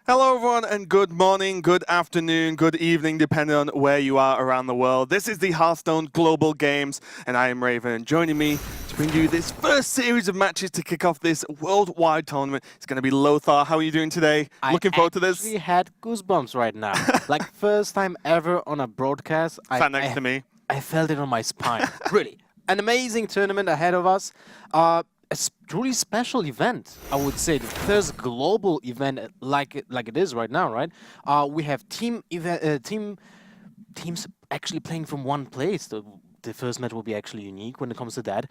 Hello everyone and good morning, good afternoon, good evening, depending on where you are around the world. This is the Hearthstone Global Games and I am Raven. Joining me to bring you this first series of matches to kick off this worldwide tournament. It's going to be Lothar. How are you doing today? Looking forward to this? I actually had goosebumps right now. Like first time ever on a broadcast. Sat next to me. I felt it on my spine. Really. An amazing tournament ahead of us. Truly special event, I would say. The first global event like it is right now, right? We have teams actually playing from one place. The first match will be actually unique when it comes to that.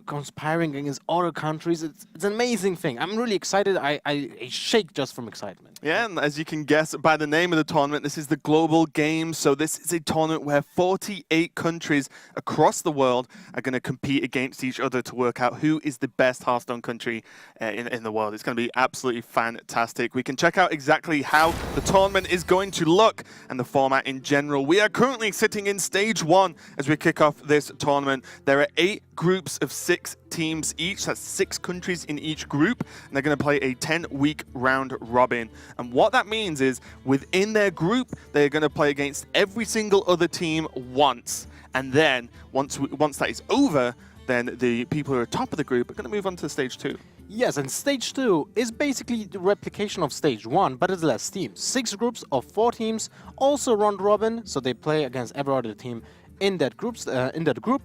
Conspiring against other countries, it's an amazing thing. I'm really excited. I shake just from excitement. Yeah, and as you can guess by the name of the tournament, this is the Global Games. So this is a tournament where 48 countries across the world are going to compete against each other to work out who is the best Hearthstone country in the world. It's going to be absolutely fantastic. We can check out exactly how the tournament is going to look and the format in general. We are currently sitting in stage 1 as we kick off this tournament. There are 8 groups of 6 teams each. That's 6 countries in each group, and they're going to play a 10-week round robin. And what that means is within their group, they're going to play against every single other team once. And then once that is over, then the people who are top of the group are going to move on to stage 2. Yes, and stage 2 is basically the replication of stage 1, but it's less teams. 6 groups of 4 teams, also round robin, so they play against every other team in that group,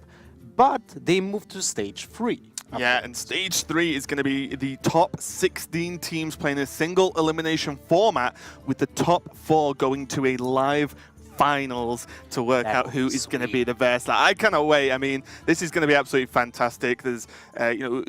but they move to stage 3. Yeah, and stage 3 is going to be the top 16 teams playing a single elimination format, with the top 4 going to a live finals to work out who is going to be the best. I cannot wait. I mean, this is going to be absolutely fantastic. There's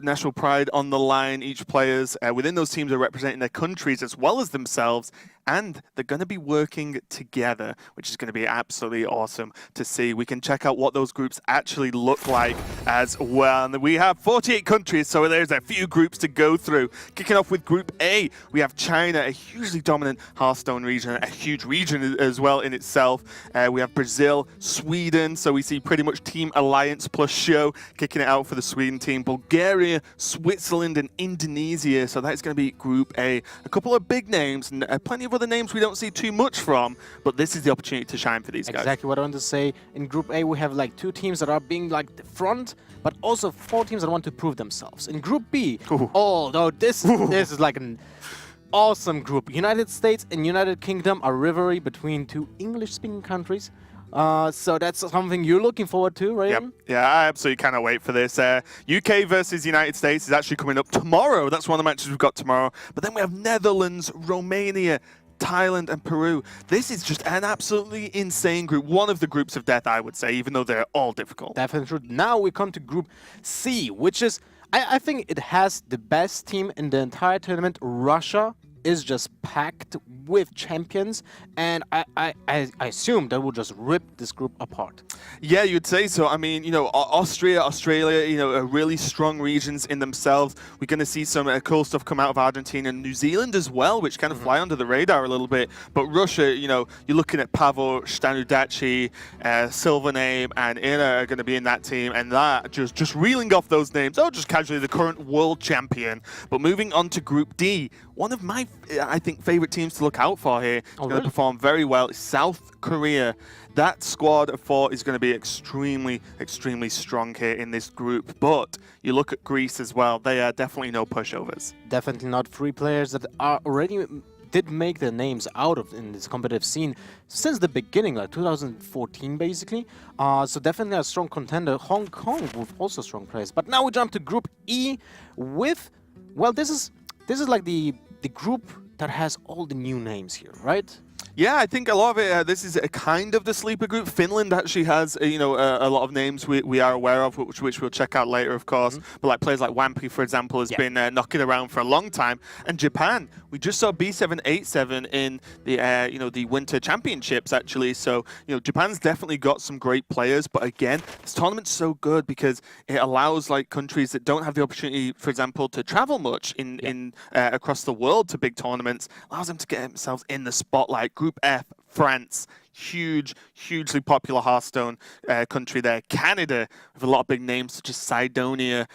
national pride on the line. Each players within those teams are representing their countries as well as themselves, and they're going to be working together, which is going to be absolutely awesome to see. We can check out what those groups actually look like as well. And we have 48 countries, so there's a few groups to go through. Kicking off with Group A, we have China, a hugely dominant Hearthstone region, a huge region as well in itself. We have Brazil, Sweden, so we see pretty much Team Alliance plus Show kicking it out for the Sweden team. Bulgaria, Switzerland, and Indonesia, so that's going to be Group A. A couple of big names, and plenty of other names we don't see too much from, but this is the opportunity to shine for these guys. Exactly what I want to say. In Group A, we have like 2 teams that are being like the front, but also 4 teams that want to prove themselves. In Group B, this is like an awesome group. United States and United Kingdom are rivalry between 2 English-speaking countries. So that's something you're looking forward to, right? Yep. Yeah, I absolutely cannot wait for this. UK versus United States is actually coming up tomorrow. That's one of the matches we've got tomorrow. But then we have Netherlands, Romania, Thailand, and Peru. This is just an absolutely insane group. One of the groups of death, I would say, even though they're all difficult. Definitely true. Now we come to Group C, which is, I think it has the best team in the entire tournament. Russia is just packed with champions, and I assume they will just rip this group apart. Yeah, you'd say so. I mean, Australia, are really strong regions in themselves. We're going to see some cool stuff come out of Argentina and New Zealand as well, which kind of fly under the radar a little bit. But Russia, you're looking at Pavel, Stanudachi, Silvername, and Ina are going to be in that team, and that just reeling off those names. Oh, just casually the current world champion. But moving on to Group D, one of my, I think, favorite teams to look out for here. It's going to perform very well. It's South Korea. That squad of 4 is going to be extremely, extremely strong here in this group. But you look at Greece as well. They are definitely no pushovers. Definitely not 3 players that are already did make their names out of in this competitive scene since the beginning, like 2014 basically. So definitely a strong contender. Hong Kong with also strong players. But now we jump to Group E with, well, this is like the group that has all the new names here, right? Yeah, I think a lot of it, this is a kind of the sleeper group. Finland actually has, a lot of names we are aware of, which we'll check out later, of course. But like players like Wampy, for example, has been knocking around for a long time. And Japan, we just saw B787 in the, the Winter Championships, actually. So, Japan's definitely got some great players. But again, this tournament's so good because it allows like countries that don't have the opportunity, for example, to travel much in across the world to big tournaments, allows them to get themselves in the spotlight. Group F, France, hugely popular Hearthstone country there. Canada, with a lot of big names such as Cydonia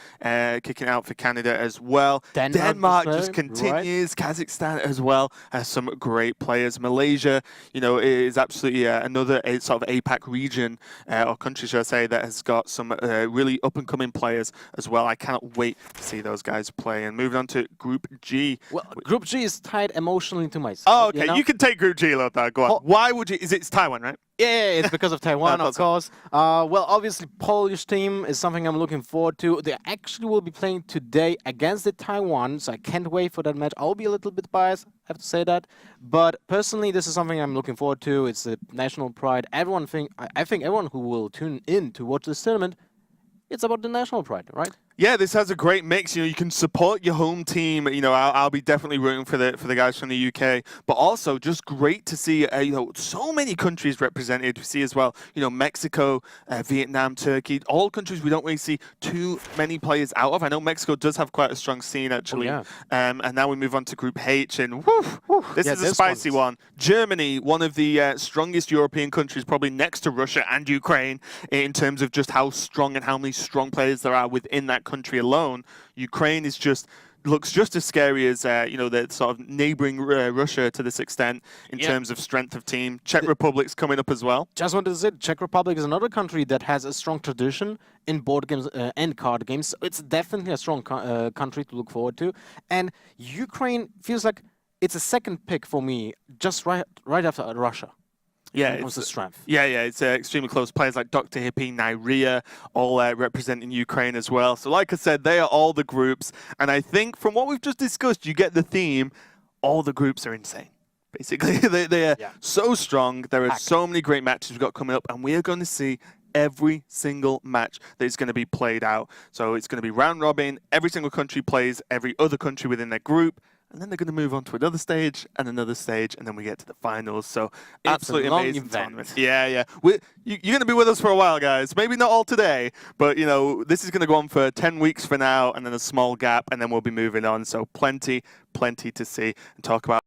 kicking out for Canada as well. Denmark just continues. Right. Kazakhstan as well has some great players. Malaysia, you know, is absolutely another sort of APAC region or country, should I say, that has got some really up-and-coming players as well. I cannot wait to see those guys play. And moving on to Group G. Well, Group G is tied emotionally to myself. Oh, okay. You know? You can take Group G, Lothar. Go on. Why would you? It's Taiwan, right? Yeah, it's because of Taiwan, of course. Well, obviously, Polish team is something I'm looking forward to. They actually will be playing today against the Taiwan, so I can't wait for that match. I'll be a little bit biased, I have to say that. But personally, this is something I'm looking forward to. It's a national pride. I think everyone who will tune in to watch this tournament, it's about the national pride, right? Yeah, this has a great mix. You know, you can support your home team. You know, I'll be definitely rooting for the guys from the UK, but also just great to see you know, so many countries represented. We see as well, you know, Mexico, Vietnam, Turkey, all countries we don't really see too many players out of. I know Mexico does have quite a strong scene actually. Oh, yeah. And now we move on to Group H, and this is a spicy one. Germany, one of the strongest European countries, probably next to Russia and Ukraine in terms of just how strong and how many strong players there are within that country alone. Ukraine is looks just as scary as you know, the sort of neighboring Russia to this extent in terms of strength of team. Czech Republic's coming up as well. Just wanted to say, Czech Republic is another country that has a strong tradition in board games and card games. So it's definitely a strong country to look forward to. And Ukraine feels like it's a second pick for me, just right after Russia. Yeah, it's the strength. Yeah, it's extremely close. Players like Dr. Hippie, Nyria, all representing Ukraine as well. So like I said, they are all the groups. And I think from what we've just discussed, you get the theme. All the groups are insane. Basically, they are so strong. There are so many great matches we've got coming up. And we are going to see every single match that is going to be played out. So it's going to be round robin. Every single country plays every other country within their group. And then they're going to move on to another stage, and then we get to the finals. So absolutely amazing tournament. Yeah. You're going to be with us for a while, guys. Maybe not all today, but you know, this is going to go on for 10 weeks for now, and then a small gap, and then we'll be moving on. So plenty to see and talk about.